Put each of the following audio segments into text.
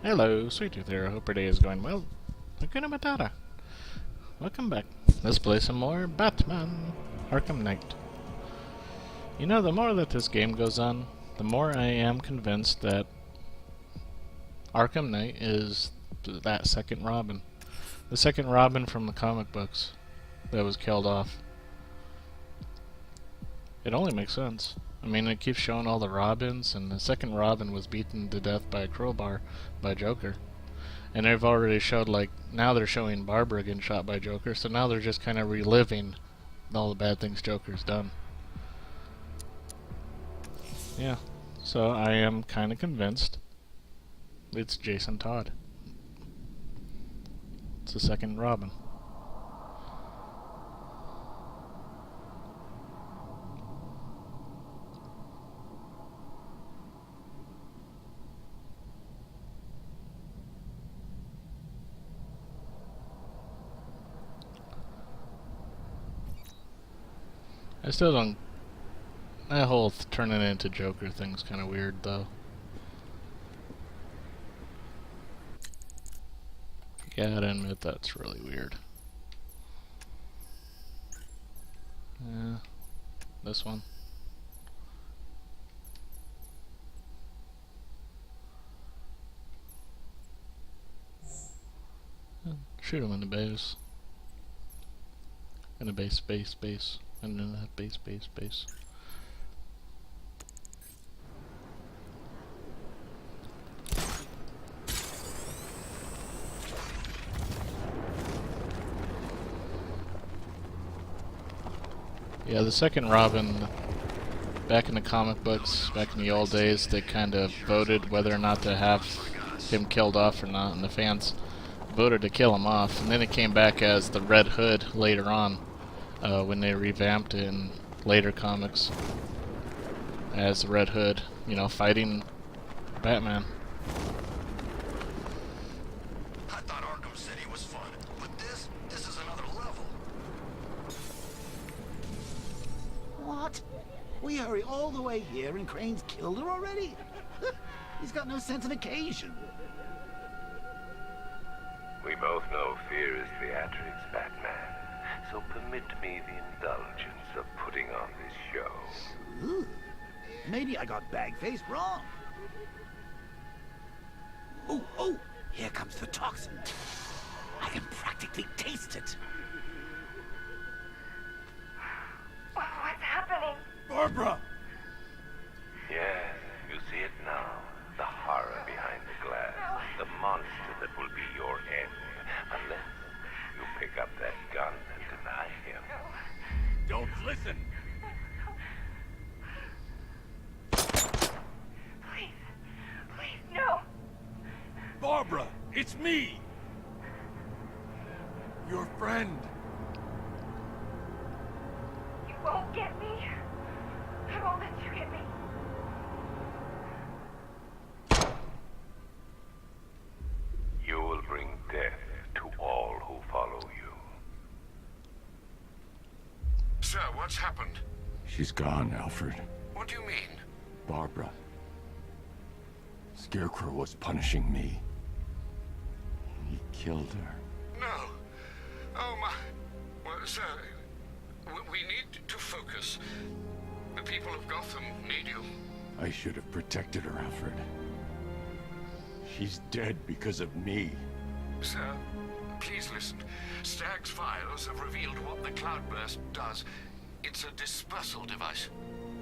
Hello, Sweet Tooth here. Hope your day is going well. Hakuna Matata. Welcome back. Let's play some more Batman Arkham Knight. You know, the more that this game goes on, the more I am convinced that Arkham Knight is that second Robin. The second Robin from the comic books that was killed off. It only makes sense. I mean, it keeps showing all the Robins, and the second Robin was beaten to death by a crowbar by Joker. And they've already showed, like, now they're showing Barbara getting shot by Joker, so now they're just kind of reliving all the bad things Joker's done. Yeah, so I am kind of convinced it's Jason Todd. It's the second Robin. I still don't... That whole turning into Joker thing's kind of weird, though. Gotta admit, that's really weird. Yeah, this one. Shoot him in the base. In the base. And then that base. Yeah, the second Robin, back in the comic books, back in the old days, they kind of voted whether or not to have him killed off or not, and the fans voted to kill him off. And then it came back as the Red Hood later on, when they revamped it in later comics as the Red Hood, you know, fighting Batman. I thought Arkham City was fun, but this is another level. What? We hurry all the way here and Crane's killed her already? He's got no sense of occasion. We both know fear is theatrics, Batman. So permit me the indulgence of putting on this show. Ooh, maybe I got bag-faced wrong. Oh, here comes the toxin. I can practically taste it. What's happening? Barbara! Yes, you see it now. The horror behind the glass. The monster that will be your end. Unless you pick up that gun and deny him. Don't listen. Please, no. Barbara, it's me. Your friend. You won't get me. I won't let you get me. You will bring death to all who follow you. Sir, what's happened? She's gone, Alfred. What do you mean? Barbara. Scarecrow was punishing me. He killed her. No. Oh, my... Well, sir, we need to focus. The people of Gotham need you. I should have protected her, Alfred. She's dead because of me. Sir, please listen. Stagg's files have revealed what the Cloudburst does. It's a dispersal device.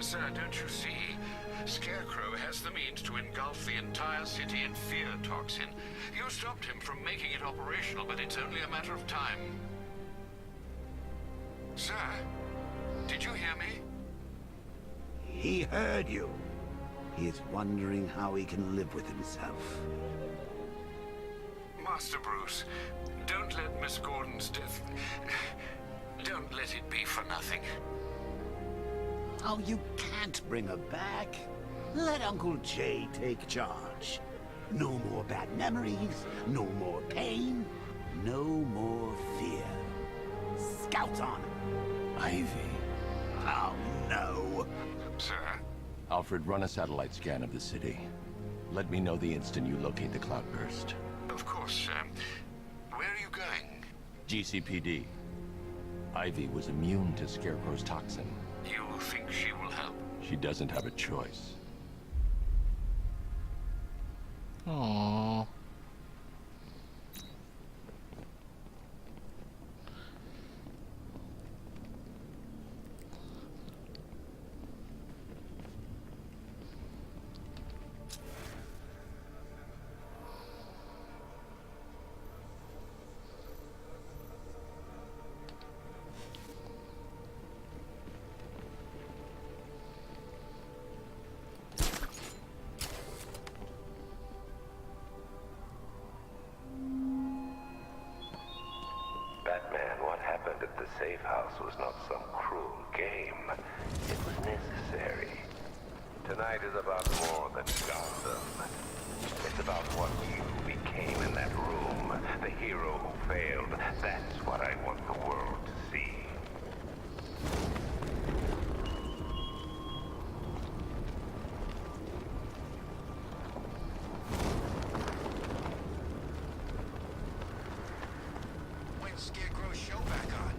Sir, don't you see? Scarecrow has the means to engulf the entire city in fear toxin. You stopped him from making it operational, but it's only a matter of time. Sir, did you hear me? He heard you. He's wondering how he can live with himself. Master Bruce, don't let Miss Gordon's death... Don't let it be for nothing. Oh, you can't bring her back. Let Uncle Jay take charge. No more bad memories, no more pain, no more fear. Scouts on! Ivy. Oh, no! Sir? Alfred, run a satellite scan of the city. Let me know the instant you locate the cloudburst. Of course, where are you going? GCPD. Ivy was immune to Scarecrow's toxin. You think she will help? She doesn't have a choice. Aww. Batman, what happened at the safe house was not some cruel game. It was necessary. Tonight is about more than Gotham. It's about what you became in that room. The hero who failed. That's what I want the world to see. When's Scarecrow's show back on?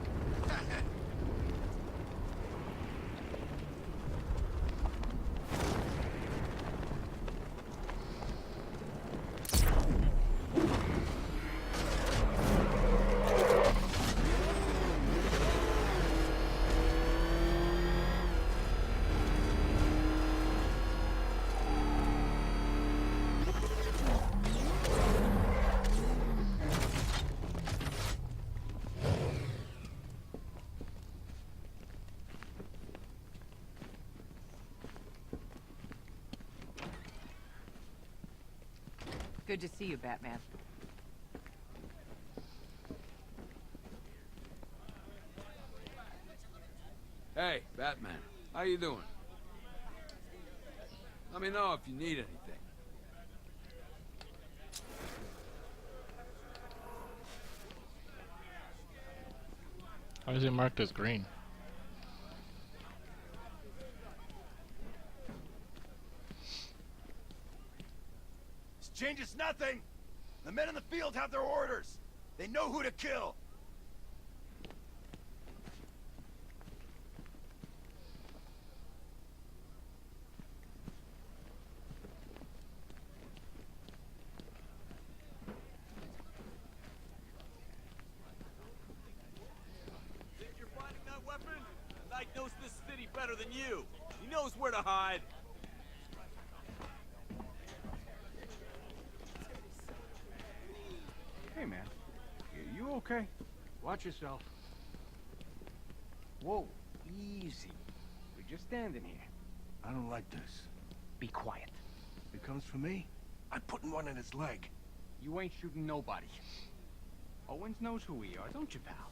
Good to see you, Batman. Hey, Batman. How you doing? Let me know if you need anything. Why is it marked as green? This changes nothing! The men in the field have their orders! They know who to kill! Think you're finding that weapon? The Knight knows this city better than you. He knows where to hide. Hey, man. You okay? Watch yourself. Whoa, easy. We're just standing here. I don't like this. Be quiet. If it comes for me, I'm putting one in his leg. You ain't shooting nobody. Owens knows who we are, don't you, pal?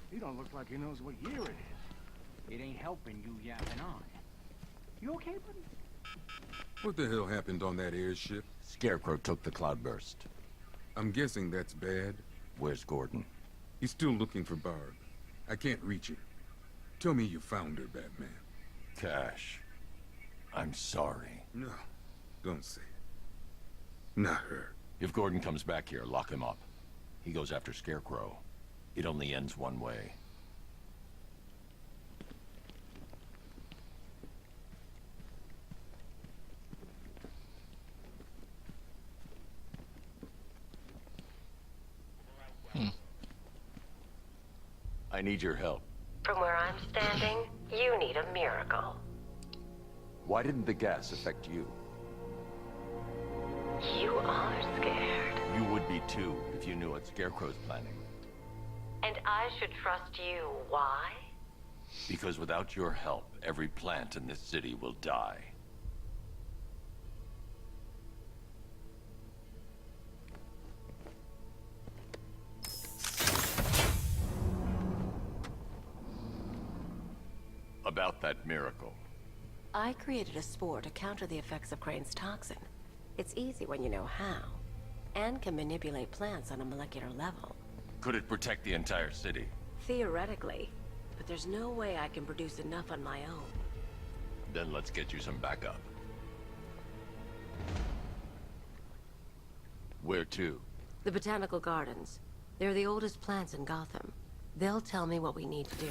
He don't look like he knows what year it is. It ain't helping you yapping on. You okay, buddy? What the hell happened on that airship? Scarecrow took the cloudburst. I'm guessing that's bad. Where's Gordon? He's still looking for Barb. I can't reach her. Tell me you found her, Batman. Cash. I'm sorry. No, don't say it. Not her. If Gordon comes back here, lock him up. He goes after Scarecrow. It only ends one way. I need your help. From where I'm standing, you need a miracle. Why didn't the gas affect you? You are scared. You would be too, if you knew what Scarecrow's planning. And I should trust you. Why? Because without your help, every plant in this city will die. About that miracle. I created a spore to counter the effects of Crane's toxin. It's easy when you know how, and can manipulate plants on a molecular level. Could it protect the entire city? Theoretically, but there's no way I can produce enough on my own. Then let's get you some backup. Where to? The Botanical Gardens. They're the oldest plants in Gotham. They'll tell me what we need to do.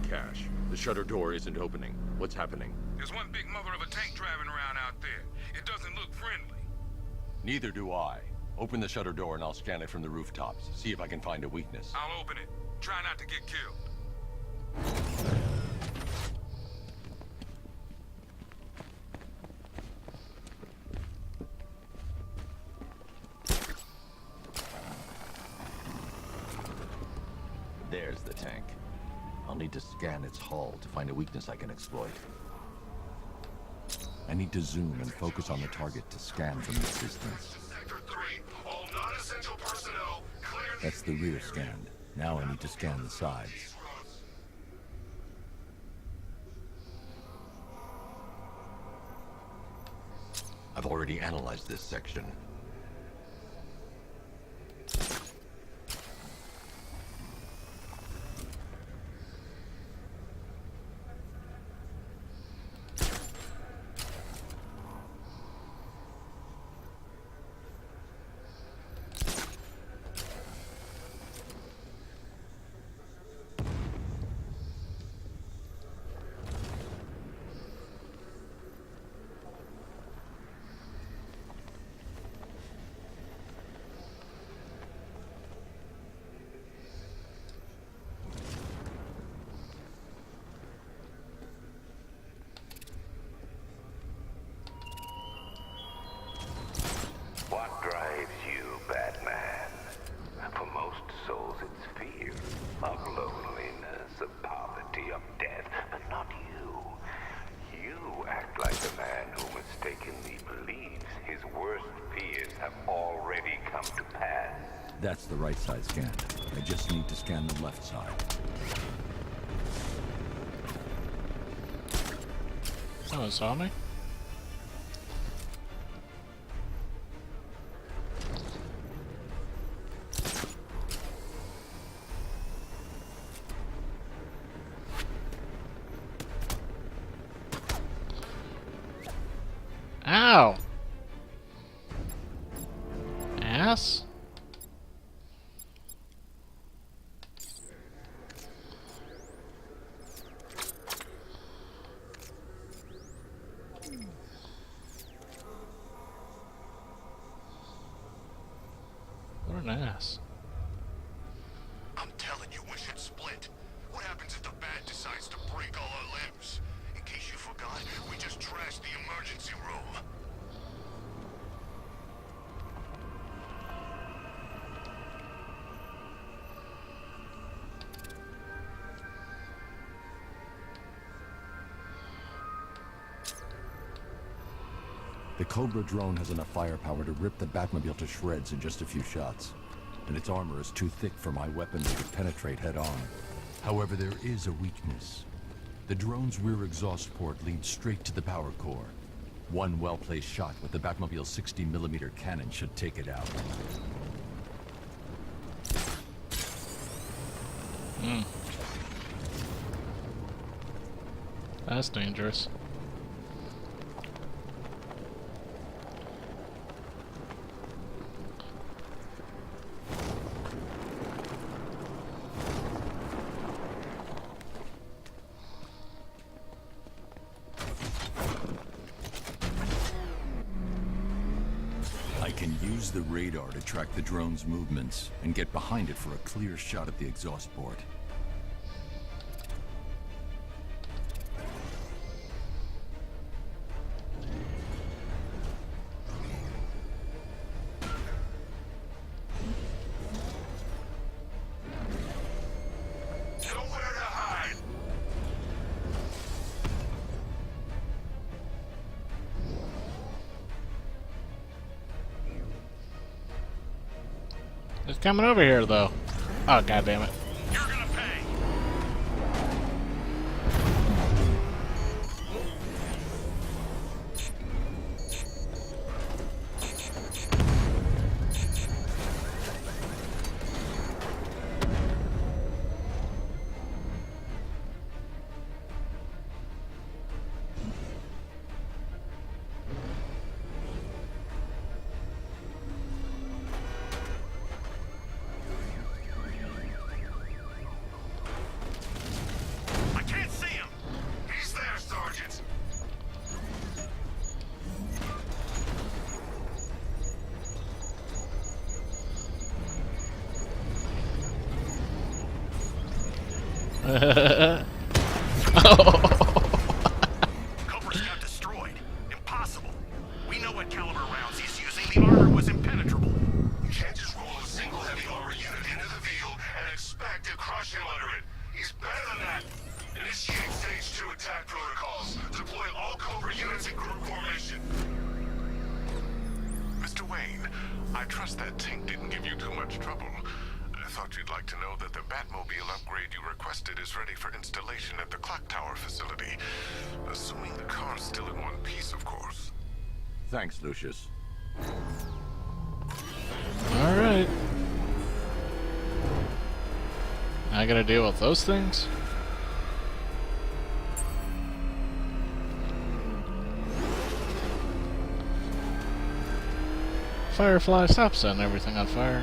Cash. The shutter door isn't opening. What's happening? There's one big mother of a tank driving around out there. It doesn't look friendly. Neither do I. Open the shutter door and I'll scan it from the rooftops. See if I can find a weakness. I'll open it. Try not to get killed. There's the tank. I'll need to scan its hull to find a weakness I can exploit. I need to zoom and focus on the target to scan from this distance. Sector 3, all non-essential personnel, clear. That's the rear scan. Now I need to scan the sides. I've already analyzed this section. What drives you, Batman? For most souls, it's fear of loneliness, of poverty, of death, but not you. You act like a man who mistakenly believes his worst fears have already come to pass. That's the right side scan. I just need to scan the left side. Oh, it saw me? Ow! Ass? What an ass. I'm telling you, we should split. What happens if the Bat decides to break all our limbs? In case you forgot, we just trashed the emergency room. The Cobra drone has enough firepower to rip the Batmobile to shreds in just a few shots. And its armor is too thick for my weapons to penetrate head-on. However, there is a weakness. The drone's rear exhaust port leads straight to the power core. One well-placed shot with the Batmobile's 60mm cannon should take it out. That's dangerous. I can use the radar to track the drone's movements and get behind it for a clear shot at the exhaust port. Nowhere to hide. It's coming over here, though. Oh, god damn it. You're gonna pay. I can't see him. He's there, Sergeant. Cobra's got destroyed. Impossible. We know what caliber rounds he's using. The armor was impenetrable. You can't just roll a single heavy armor unit into the field and expect to crush him under it. He's better than that. Initiate stage 2 attack protocols. Deploy all Cobra units in group formation. Mr. Wayne, I trust that tank didn't give you too much trouble. I thought you'd like to know that the Batmobile upgrade you requested is ready for installation at the clock tower facility. Assuming the car's still in one piece, of course. Thanks, Lucius. Alright. I gotta deal with those things? Firefly, stop setting everything on fire.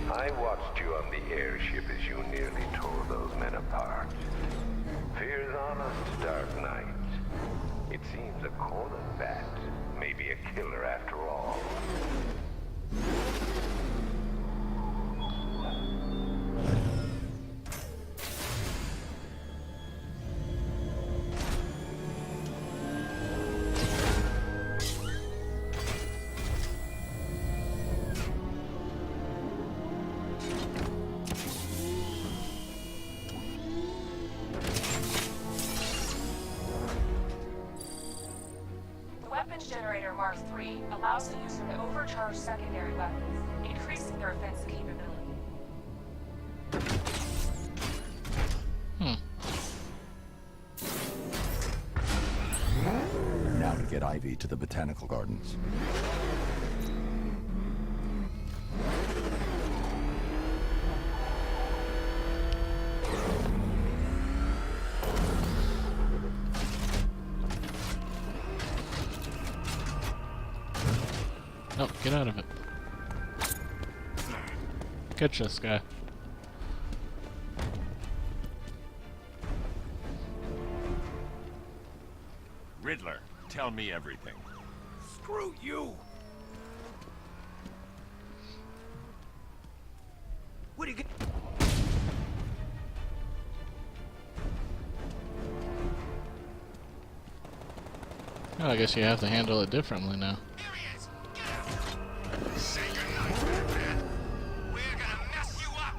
I watched you on the airship as you nearly tore those men apart. Fear's honest, Dark Knight. It seems a corner bat may be a killer after all. Weapons Generator Mark III allows the user to overcharge secondary weapons, increasing their offensive capability. Now to get Ivy to the Botanical Gardens. Oh, get out of it. Catch this guy. Riddler, tell me everything. Screw you! What do you get? Well, I guess you have to handle it differently now. Say goodnight, Batman. We're gonna mess you up.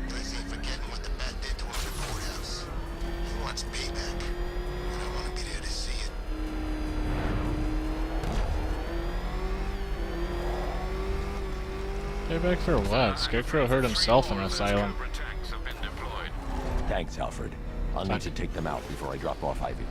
Guys ain't forgetting what the Bat did to him in the courthouse. He wants payback, and I want to be there to see it. Payback for what? Scarecrow hurt himself in an asylum. Thanks, Alfred. I'll need to take them out before I drop off Ivy.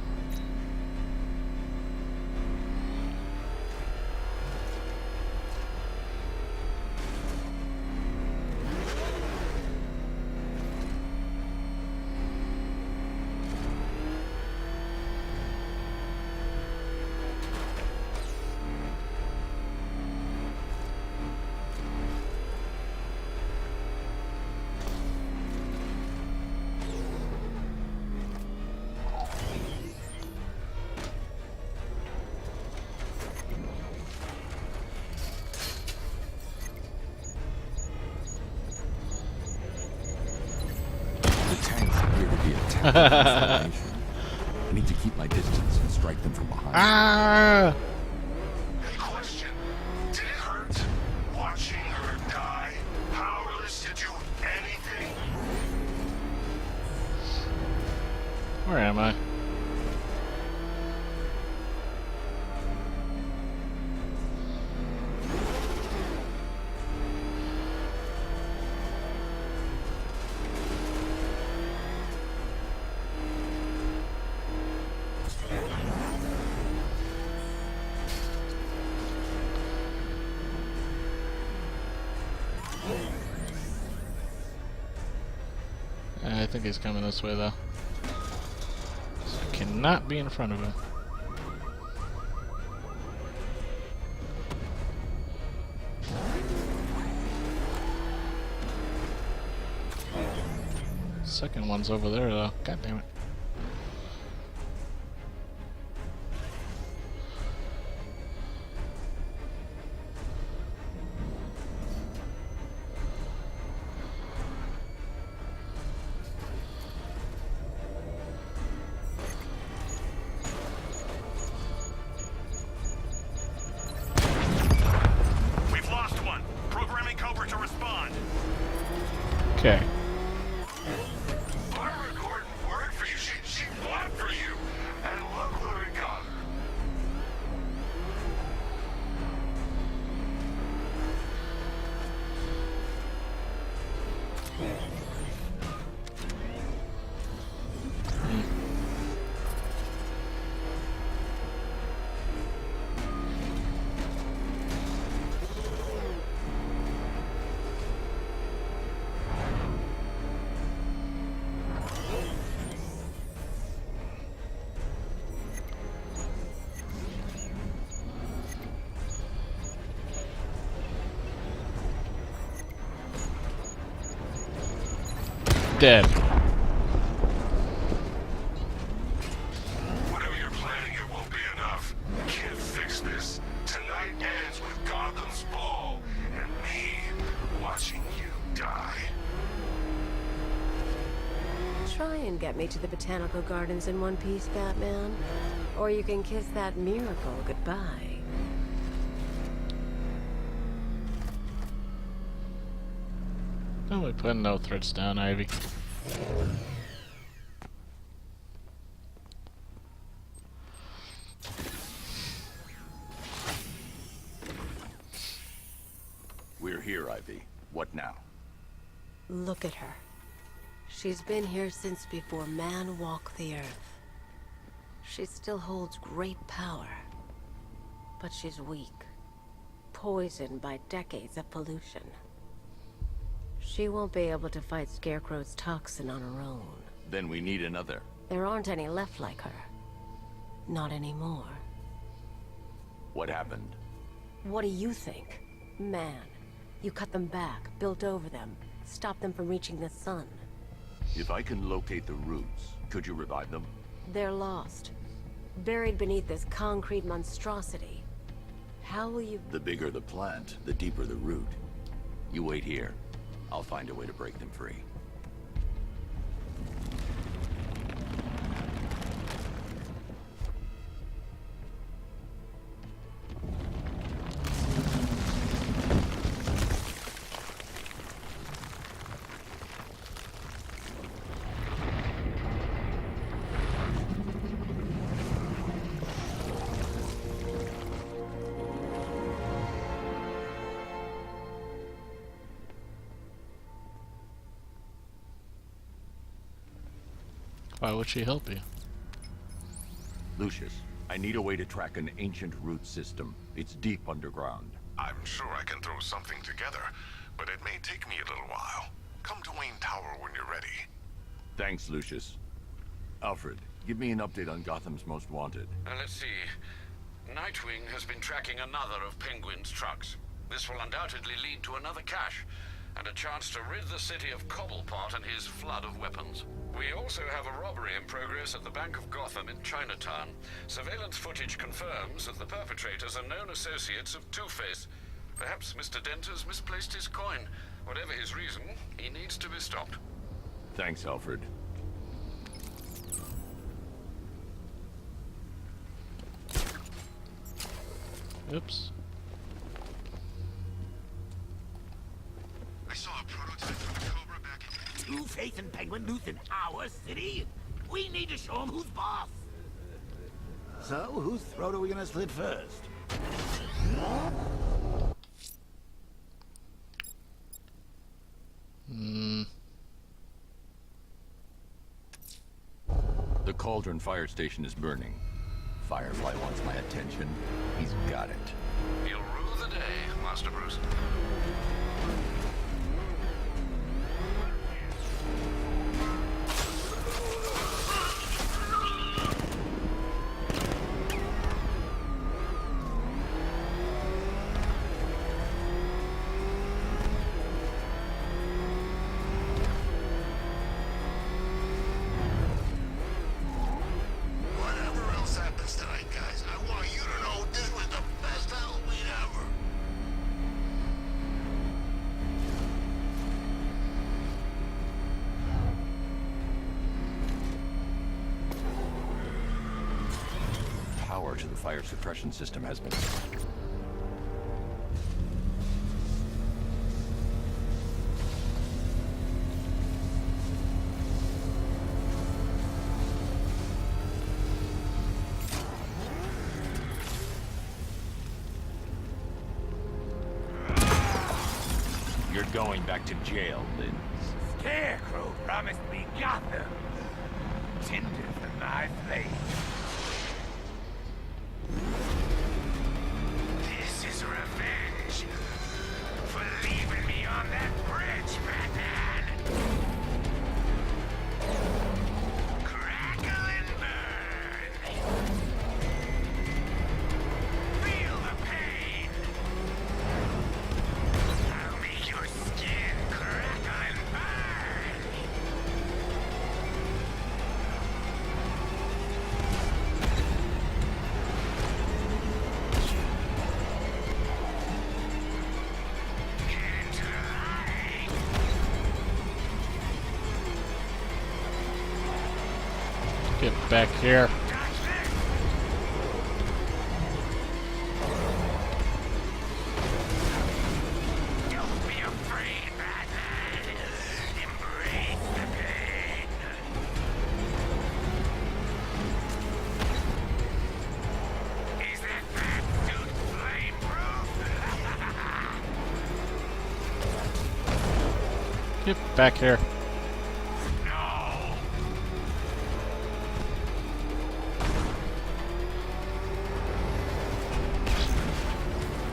I need to keep my distance and strike them from behind. Ah! Hey, question. Did it hurt watching her die, powerless to do anything? Where am I? I think he's coming this way, though. So I cannot be in front of him. Second one's over there, though. God damn it. Okay. Barbara Gordon worked for you. She fought for you. And look where it got her. Dead. Whatever you're planning, it won't be enough. Can't fix this. Tonight ends with Gotham's ball and me watching you die. Try and get me to the botanical gardens in one piece, Batman. Or you can kiss that miracle goodbye. Oh, we put no threats down, Ivy. We're here, Ivy. What now? Look at her. She's been here since before man walked the earth. She still holds great power. But she's weak. Poisoned by decades of pollution. She won't be able to fight Scarecrow's toxin on her own. Then we need another. There aren't any left like her. Not anymore. What happened? What do you think? Man, you cut them back, built over them, stopped them from reaching the sun. If I can locate the roots, could you revive them? They're lost. Buried beneath this concrete monstrosity. How will you... The bigger the plant, the deeper the root. You wait here. I'll find a way to break them free. Why would she help you? Lucius, I need a way to track an ancient root system. It's deep underground. I'm sure I can throw something together, but it may take me a little while. Come to Wayne Tower when you're ready. Thanks, Lucius. Alfred, give me an update on Gotham's Most Wanted. Let's see. Nightwing has been tracking another of Penguin's trucks. This will undoubtedly lead to another cache, and a chance to rid the city of Cobblepot and his flood of weapons. We also have a robbery in progress at the Bank of Gotham in Chinatown. Surveillance footage confirms that the perpetrators are known associates of Two-Face. Perhaps Mr. Denter's misplaced his coin. Whatever his reason, he needs to be stopped. Thanks, Alfred. Oops. I saw a prototype of the Cobra back in... Two-Face and Penguin loose in our city? We need to show him who's boss. So, whose throat are we gonna slit first? The Cauldron fire station is burning. Firefly wants my attention. He's got it. He'll rue the day, Master Bruce. Whatever else happens tonight, guys, I want you to know this was the best Halloween ever. Power to the fire suppression system has been... You're going back to jail, Lynn. Scarecrow promised me Gotham. Tinder for my flame. This is revenge for leaving me on that bridge, Batman. Crackle and burn. Feel the pain. I'll make your skin crackle and burn. Get into the light. Get back here. Don't be afraid, Batman. Embrace the pain. Is that bat suit flame-proof? Get back here. No.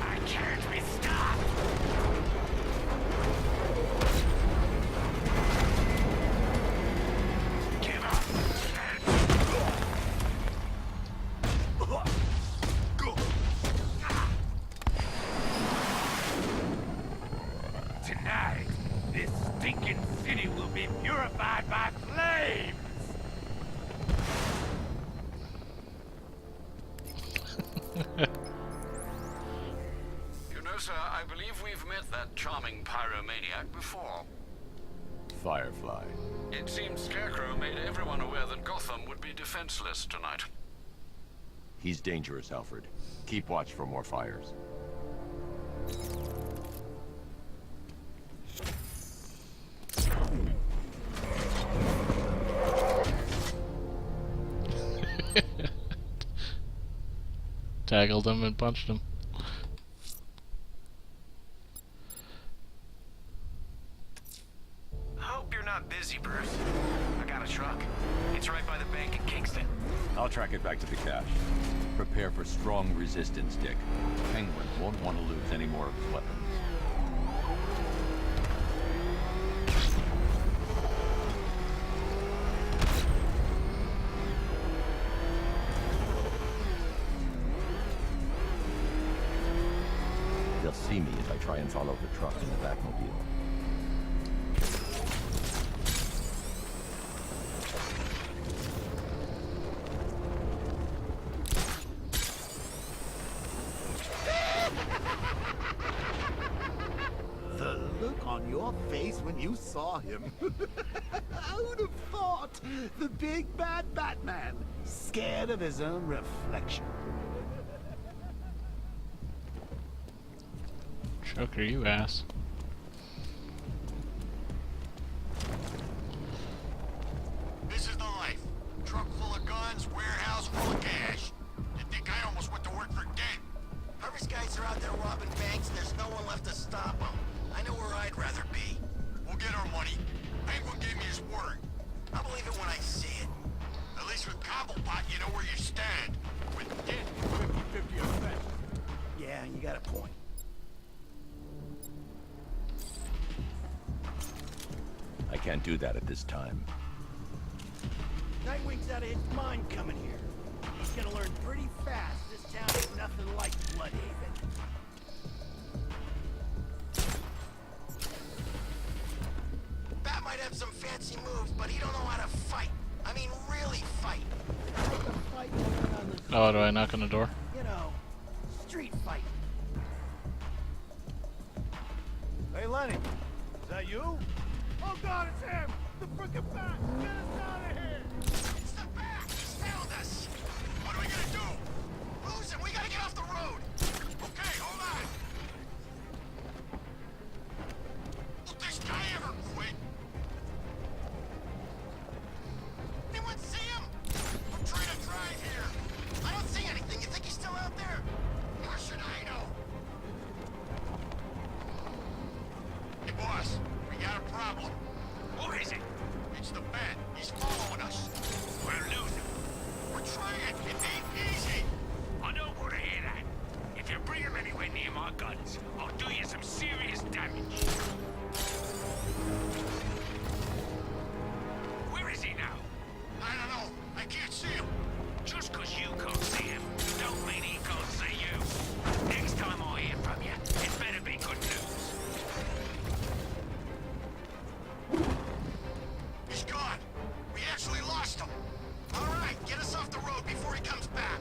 I can't be stopped. Give up. Tonight, this stinking city will be purified by flames. You know, sir, I believe we've met that charming pyromaniac before. Firefly. It seems Scarecrow made everyone aware that Gotham would be defenseless tonight. He's dangerous, Alfred. Keep watch for more fires. Tackled him and punched him. Hope you're not busy, Bruce. I got a truck. It's right by the bank in Kingston. I'll track it back to the cache. Prepare for strong resistance, Dick. Penguin won't want to lose any more of his weapons. They'll see me as I try and follow the truck in the Batmobile. The look on your face when you saw him. Who'd have thought? The big bad Batman, scared of his own reflection. Joker, you ass. This is the life. can't do that at this time. Nightwing's out of his mind coming here. He's gonna learn pretty fast this town is nothing like Bloodhaven. Bat might have some fancy moves, but he don't know how to fight. I mean, really fight. Oh, do I knock on the door? You know, street fight. Hey, Lenny, is that you? Oh God, it's him! The frickin' bat! Get us out of here! It's the Bat! He's found us! What are we gonna do? Lose him! We gotta get off the road! Okay, hold on! Will this guy ever quit? Anyone see him? I'm trying to drive here. I don't see anything. You think he's still out there? How should I know? Hey, boss. We got a problem. What is it? It's the Bat. He's following us. We're losing. We're trying. It ain't easy. I don't want to hear that. If you bring him anywhere near my guns, I'll do you some serious damage. Where is he now? I don't know. I can't see him. Just 'cause you can't see him, don't mean he can't see you. Next time I hear from you, it better be good news. He's gone. We actually lost him. All right, get us off the road before he comes back.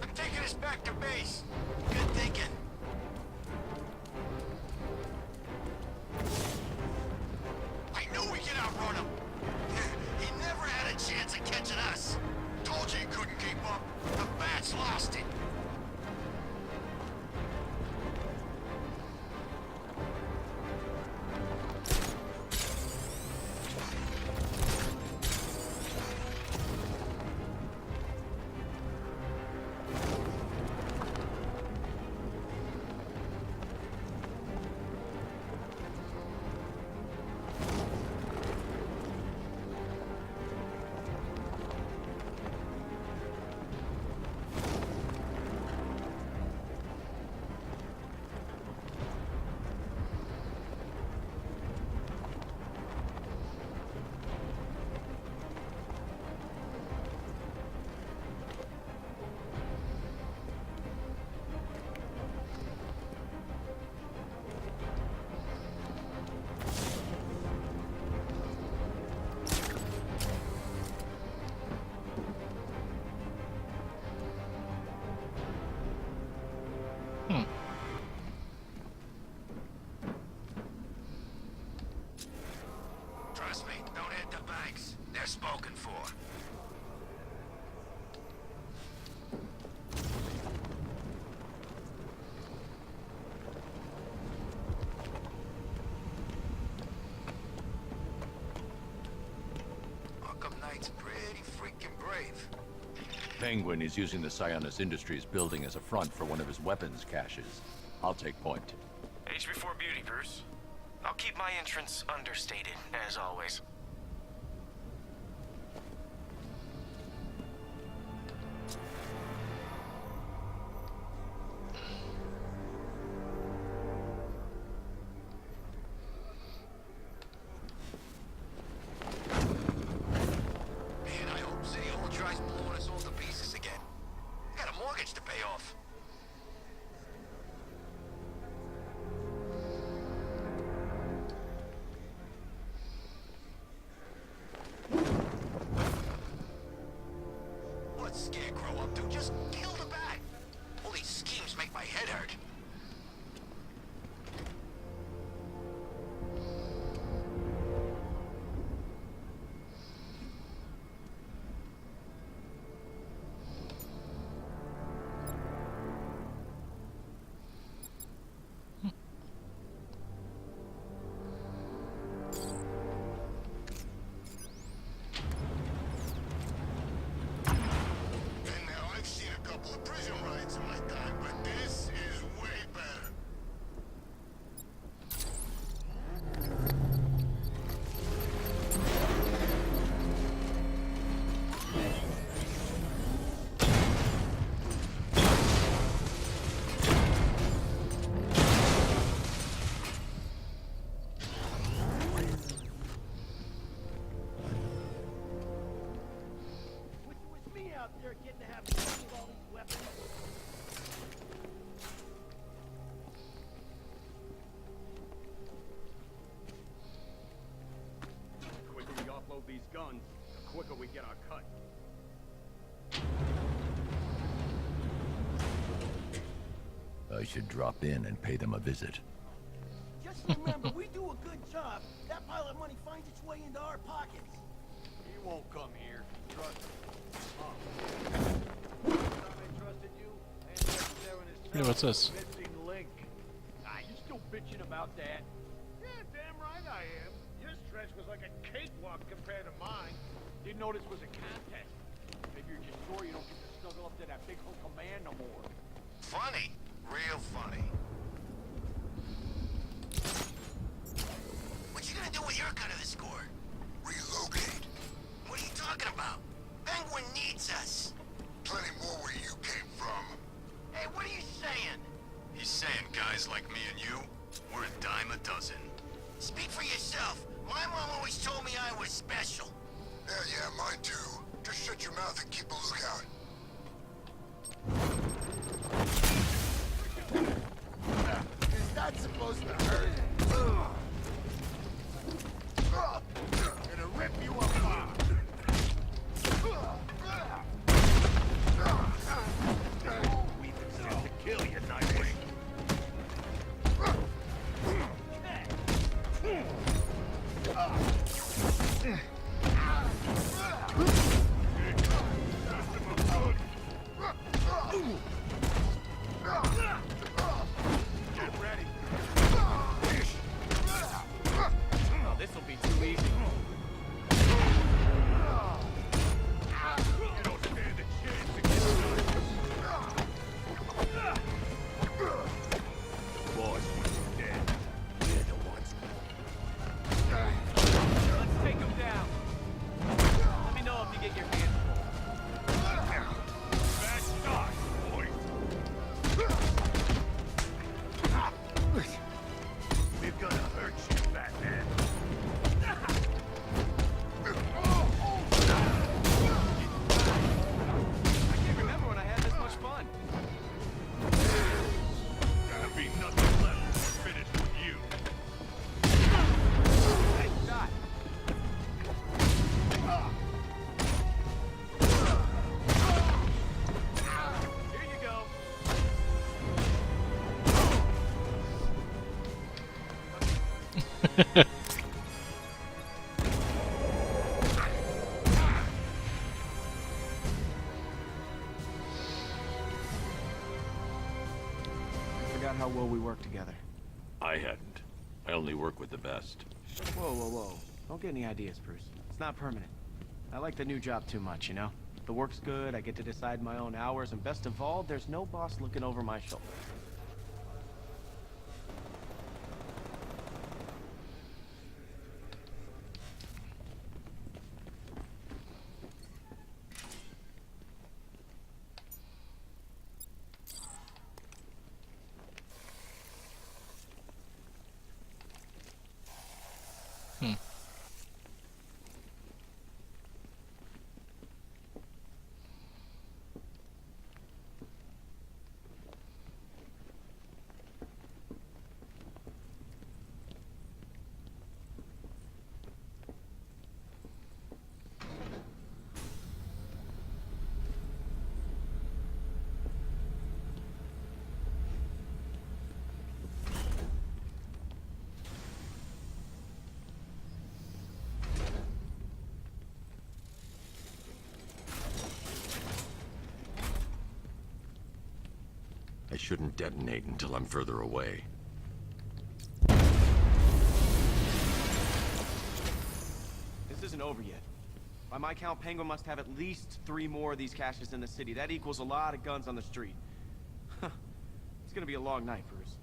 I'm taking us back to base. Good thinking. I knew we could outrun him. He never had a chance of catching us. Told you he couldn't keep up. The Bat's lost it. Trust me, don't hit the banks. They're spoken for. Arkham Knight's pretty freaking brave. Penguin is using the Sionis Industries building as a front for one of his weapons caches. I'll take point. Age before beauty, Bruce. I'll keep my entrance understated, as always. Man, I hope City Hall tries blowing us all to pieces again. I got a mortgage to pay off. start getting to have fun with all these weapons. The quicker we offload these guns, the quicker we get our cut. I should drop in and pay them a visit. Just remember, we do a good job. That pile of money finds its way into our pockets. He won't come here. Trust me. I trusted you. Hey, what's this? Missing link. Ah, you still bitching about that? Yeah, damn right I am. Your stretch was like a cakewalk compared to mine. Didn't know this was a contest. Maybe you're just sure you don't get to snuggle up to that big hunk of man no more. Funny. Real funny. What you gonna do with your cut of the score? Relocate. What are you talking about? Penguin needs us. Plenty more where you came from. Hey, what are you saying? He's saying guys like me and you, we're a dime a dozen. Speak for yourself. My mom always told me I was special. Yeah, mine too. Just shut your mouth and keep a lookout. Is that supposed to hurt? Gonna rip you apart. We deserve to kill you, Nightwing. Get ready. Oh, this'll be too easy. You don't stand a chance against us. Boss, when you're dead, we're the ones. Let's take him down. Let me know if you get your hands full. Bad start, boys. We're gonna hurt you, Batman. I can't remember when I had this much fun. Gonna be nothing left to finish with you. Nice shot. Here you go. Forgot how well we work together. I hadn't. I only work with the best. Whoa. Don't get any ideas, Bruce. It's not permanent. I like the new job too much, you know? The work's good, I get to decide my own hours, and best of all, there's no boss looking over my shoulder. I shouldn't detonate until I'm further away. This isn't over yet. By my count, Penguin must have at least 3 more of these caches in the city. That equals a lot of guns on the street. It's gonna be a long night, Bruce.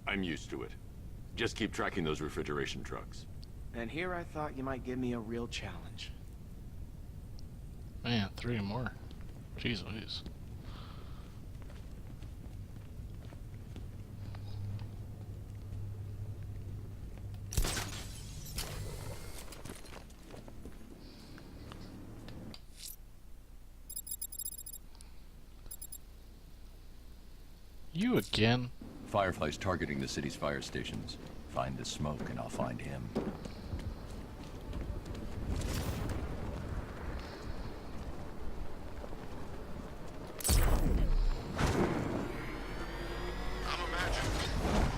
I'm used to it. Just keep tracking those refrigeration trucks. And here I thought you might give me a real challenge. Man, 3 more. Jeez Louise. You again? Firefly's targeting the city's fire stations. Find the smoke and I'll find him. I'm imagining.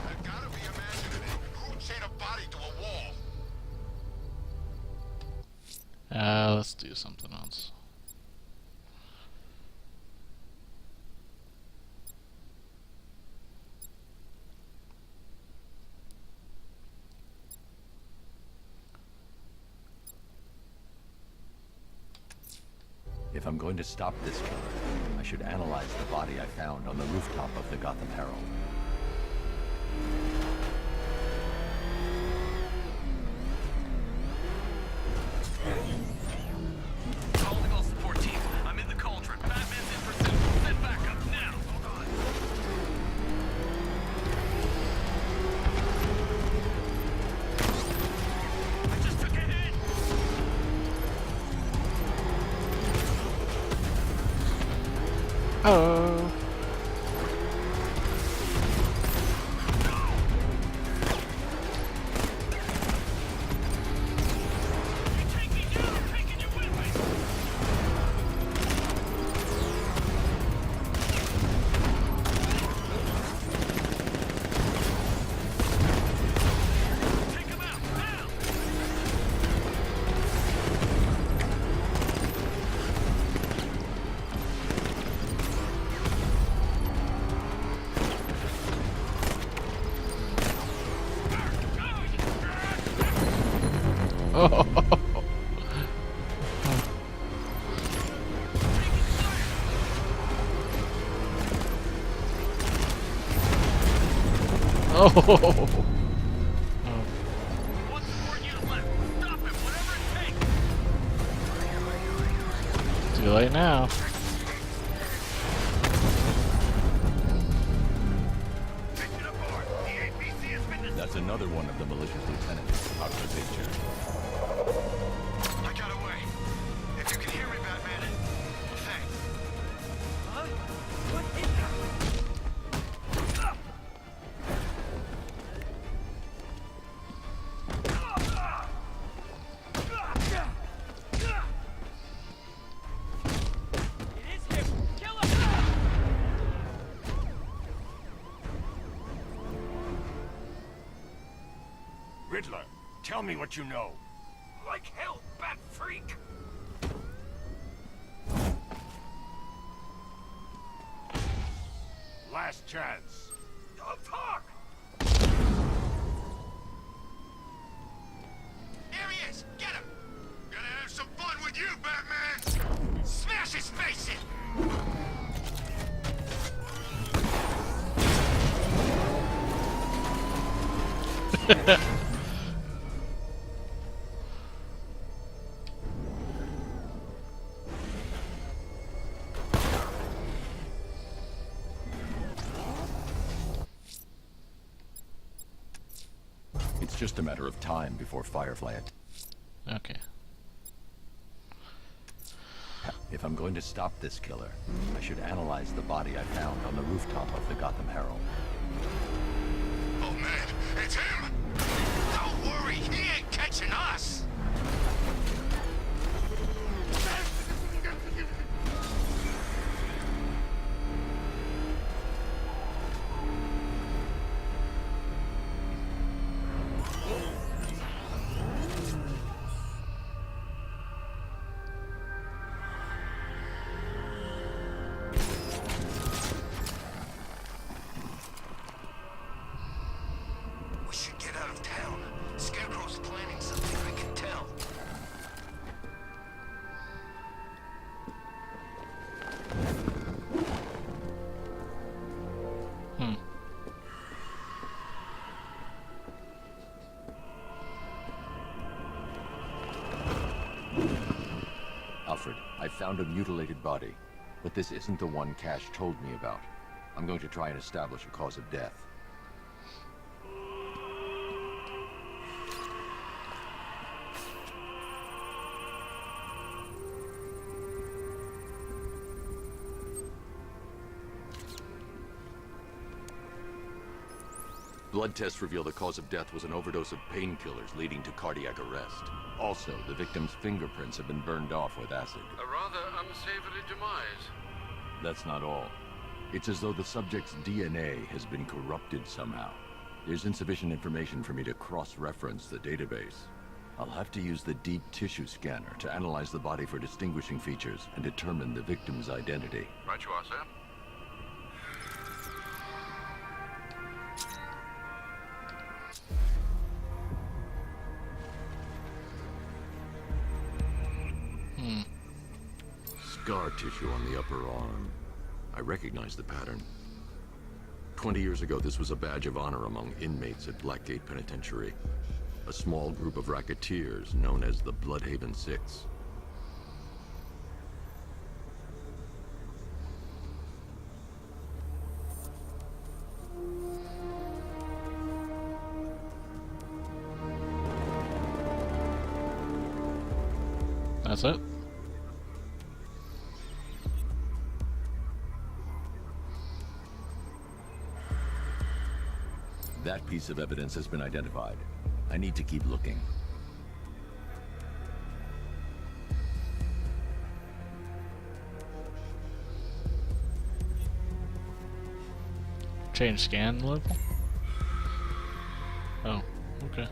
I've gotta be imagining it. Who'd chain a body to a wall? Let's do something else. If I'm going to stop this killer, I should analyze the body I found on the rooftop of the Gotham Herald. Calling all support teams. I'm in the cauldron. Batman's in pursuit. Send backup now. Hold on. I just took a hit. Oh. Oh. One more unit left. Stop him, whatever it takes. Too late now. That's another one of the malicious lieutenants out of the picture. I got away. If you can hear me, Batman, thanks. Huh? What is that? It is him! Kill him! Riddler, tell me what you know. Like hell, Bat Freak! Last chance. Don't talk! Here he is! Get him! Gonna have some fun with you, Batman! Smash his face in! It's just a matter of time before Firefly Okay. If I'm going to stop this killer, I should analyze the body I found on the rooftop of the Gotham Herald. Oh man, it's him! Don't worry, he ain't catching us! We should get out of town. Scarecrow's planning something, I can tell. Alfred, I found a mutilated body, but this isn't the one Cash told me about. I'm going to try and establish a cause of death. Blood tests reveal the cause of death was an overdose of painkillers leading to cardiac arrest. Also, the victim's fingerprints have been burned off with acid. A rather unsavory demise. That's not all. It's as though the subject's DNA has been corrupted somehow. There's insufficient information for me to cross-reference the database. I'll have to use the deep tissue scanner to analyze the body for distinguishing features and determine the victim's identity. Right you are, sir. Scar tissue on the upper arm. I recognize the pattern. 20 years ago, this was a badge of honor among inmates at Blackgate Penitentiary. A small group of racketeers known as the Bloodhaven Six. That's it. That piece of evidence has been identified. I need to keep looking. Change scan level? Oh, okay.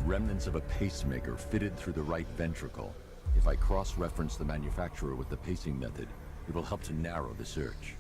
Remnants of a pacemaker fitted through the right ventricle. If I cross-reference the manufacturer with the pacing method, it will help to narrow the search.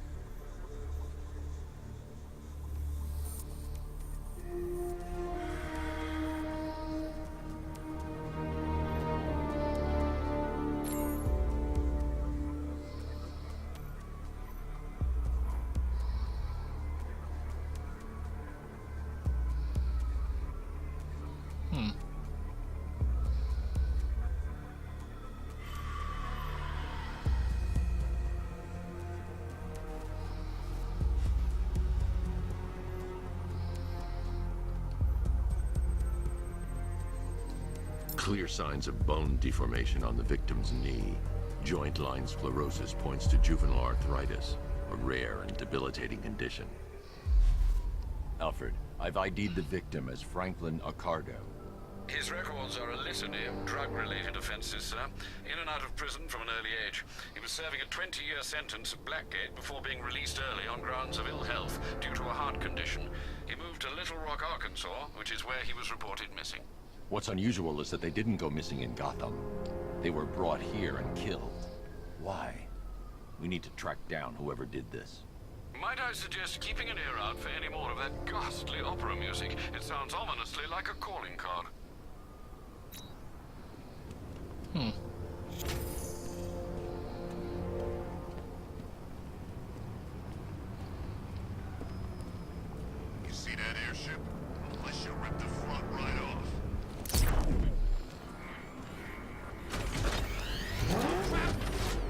Clear signs of bone deformation on the victim's knee. Joint line sclerosis points to juvenile arthritis, a rare and debilitating condition. Alfred, I've ID'd the victim as Franklin Accardo. His records are a litany of drug-related offenses, sir. In and out of prison from an early age. He was serving a 20-year sentence at Blackgate before being released early on grounds of ill health due to a heart condition. He moved to Little Rock, Arkansas, which is where he was reported missing. What's unusual is that they didn't go missing in Gotham. They were brought here and killed. Why? We need to track down whoever did this. Might I suggest keeping an ear out for any more of that ghastly opera music? It sounds ominously like a calling card. Hmm. You see that airship? Unless you rip the front right off.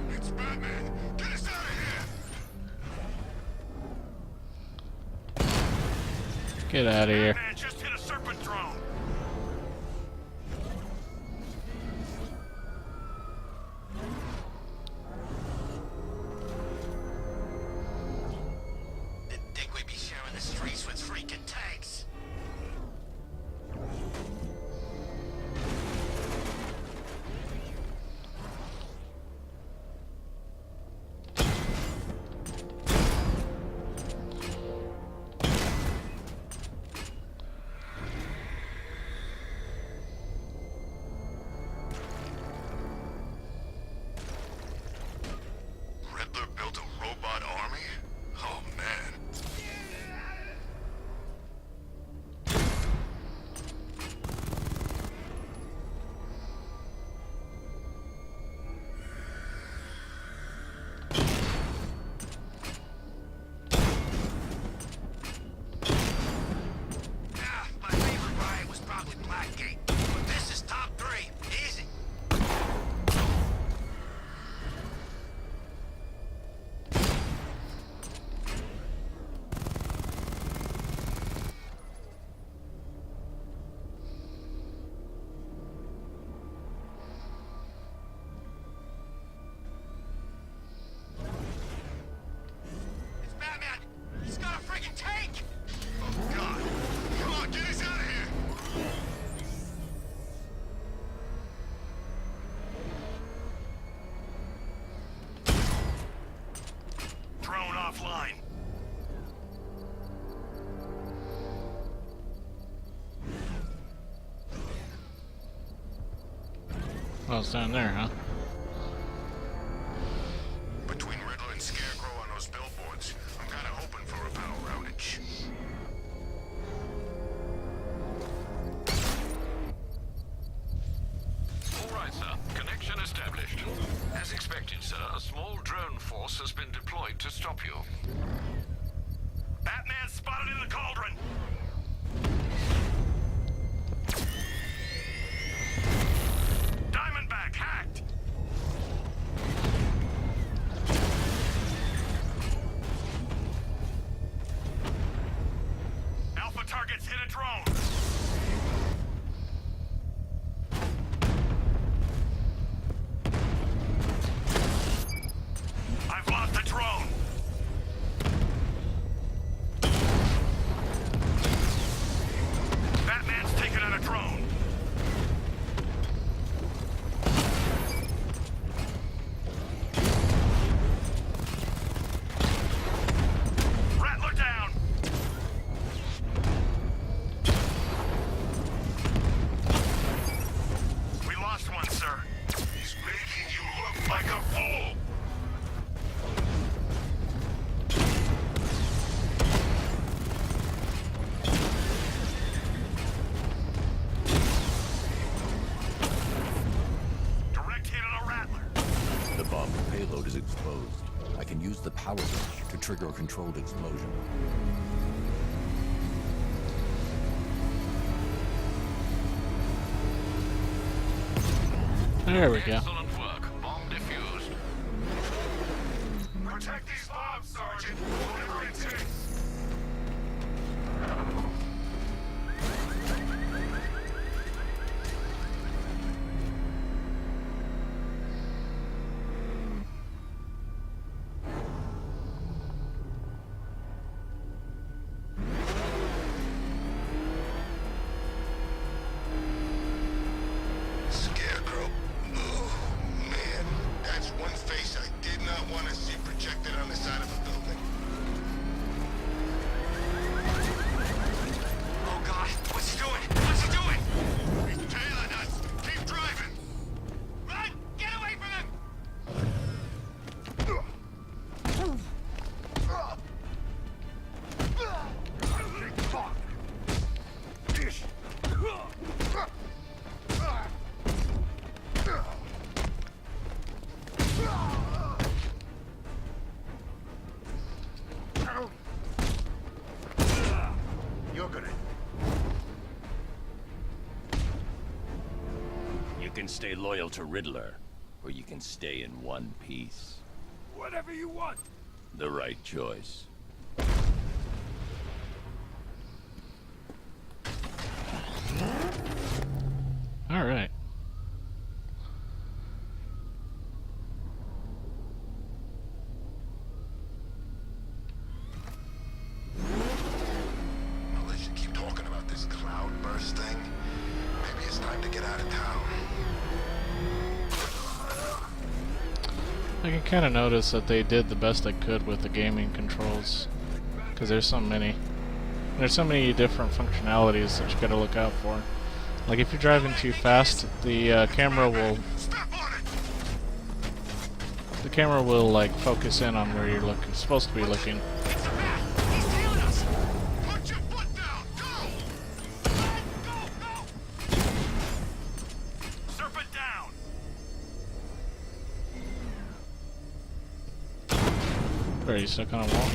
It's Batman! Get us out of here! Get out of here. Batman just hit a serpent drone. Didn't think we'd be sharing the streets with freaking tanks. offline. Oh, it's down there, huh? Between Riddler and Scarecrow on those billboards, I'm kinda hoping for a power outage. All right, sir. Connection established. As expected, sir, a small drone force has been deployed to stop you. Batman spotted in the cauldron! Diamondback hacked! Alpha targets hit a drone! I've lost the drone! Batman's taken out a drone! Rattler down! We lost one, sir. He's making you look like a fool! Direct hit on a Rattler. The bomb payload is exposed. I can use the power switch to trigger a controlled explosion. There we go. Excellent work. Bomb defused. Protect these bombs, Sergeant. Whatever it takes. Scarecrow. Oh, man. That's one face I did not want to see projected on the side of a building. Oh, God. What's he doing? What's he doing? He's tailing us. Keep driving. Run! Get away from him! You're gonna... You can stay loyal to Riddler, or you can stay in one piece. Whatever you want. The right choice. All right. Well, they should keep talking about this cloudburst thing. Maybe it's time to get out of town. I can kind of notice that they did the best they could with the gaming controls, because there's so many different functionalities that you gotta look out for. Like if you're driving too fast, the camera will like focus in on where you're supposed to be looking. Serpent down! Are you stuck on a wall?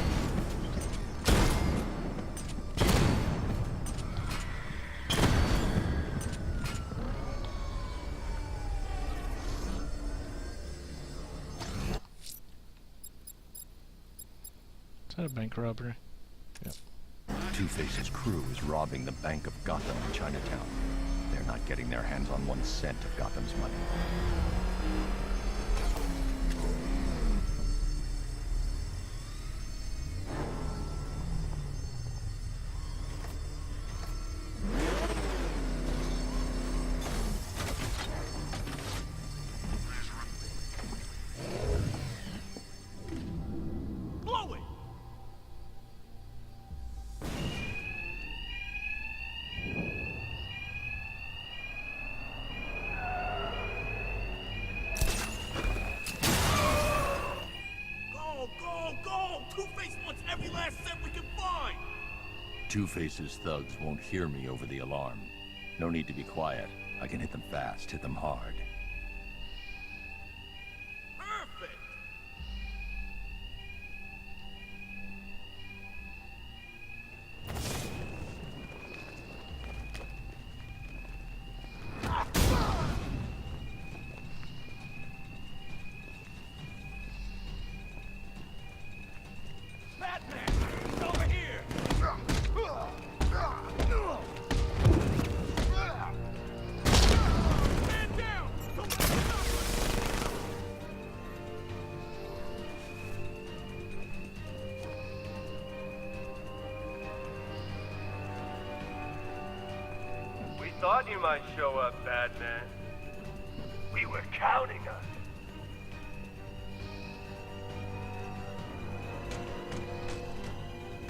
Is that a bank robbery? Yep. Two-Face's crew is robbing the Bank of Gotham in Chinatown. They're not getting their hands on 1 cent of Gotham's money. Blow it! last set we can find! Two-Face's thugs won't hear me over the alarm. No need to be quiet. I can hit them fast, hit them hard. Perfect! Batman! He's over here! Man down! Don't let him stop us! We thought you might show up, Batman. We were counting on it.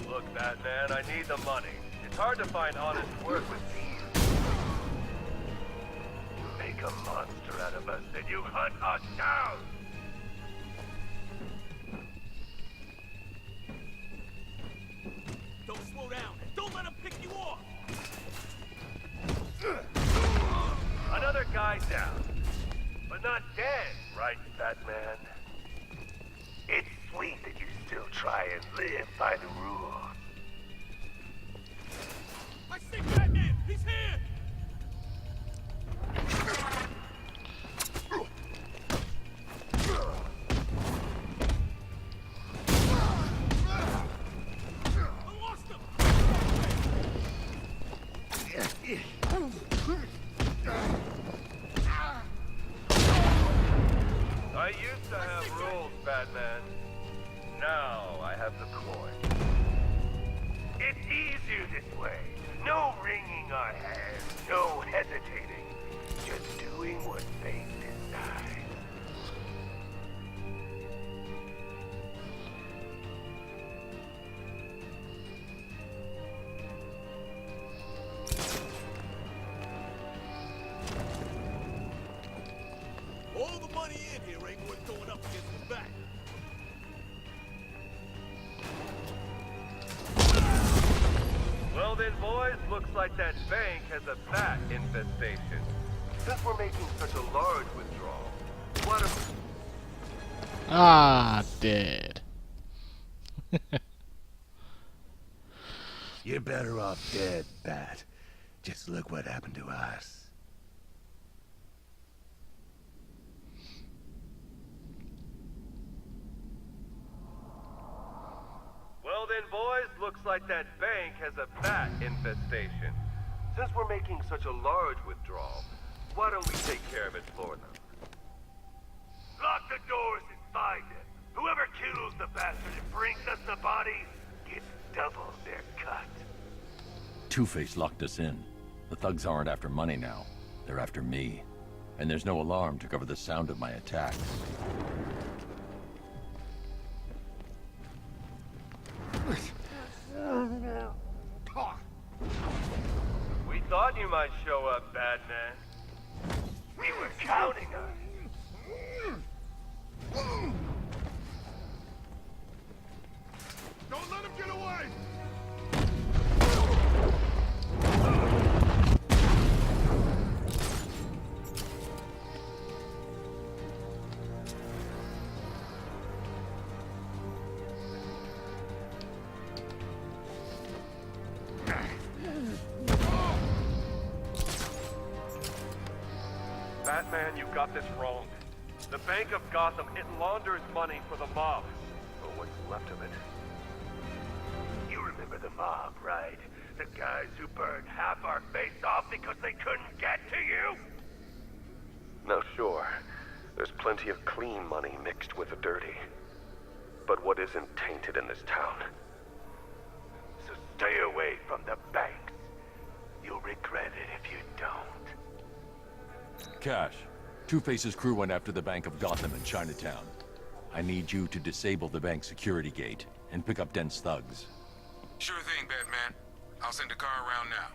Look, Batman, I need the money. It's hard to find honest work with thieves. You make a monster out of us, then you hunt us down! Don't slow down! Don't let him pick you off! Another guy down. But not dead, right, Batman? It's sweet that you still try and live by the rules. I see Batman! He's here! I lost him! I used to have rules, Batman. Now I have the coin. It's easier this way. No wringing our hands, no hesitating. Just doing what fate decides. All the money in here ain't worth going up against the back. Well then, boys, looks like that bank has a bat infestation. Since we're making such a large withdrawal, why don't Ah, dead. You're better off dead, Bat. Just look what happened to us. Well then, boys, looks like that bank has a bat infestation. Since we're making such a large withdrawal, why don't we take care of it for them? Lock the doors and find him. Whoever kills the bastard and brings us the body gets double their cut. Two-Face locked us in. The thugs aren't after money now. They're after me. And there's no alarm to cover the sound of my attacks. We thought you might show up, Batman. We were counting on it. Don't let him get away! Batman, you got this wrong. The Bank of Gotham, it launders money for the mob. Or what's left of it. You remember the mob, right? The guys who burned half our face off because they couldn't get to you? No, sure. There's plenty of clean money mixed with the dirty. But what isn't tainted in this town? So stay away from the banks. You'll regret it if you don't. Cash, Two-Face's crew went after the Bank of Gotham in Chinatown. I need you to disable the bank security gate and pick up Dent's thugs. Sure thing, Batman. I'll send a car around now.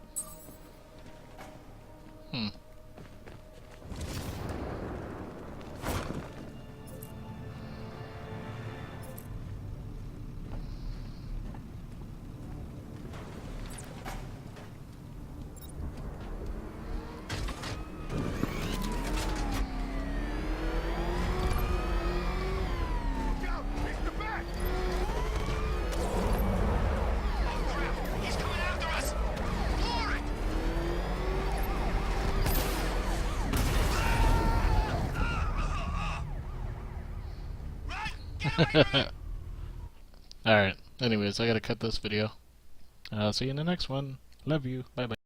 Alright, anyways, I gotta cut this video. I'll see you in the next one. Love you. Bye bye.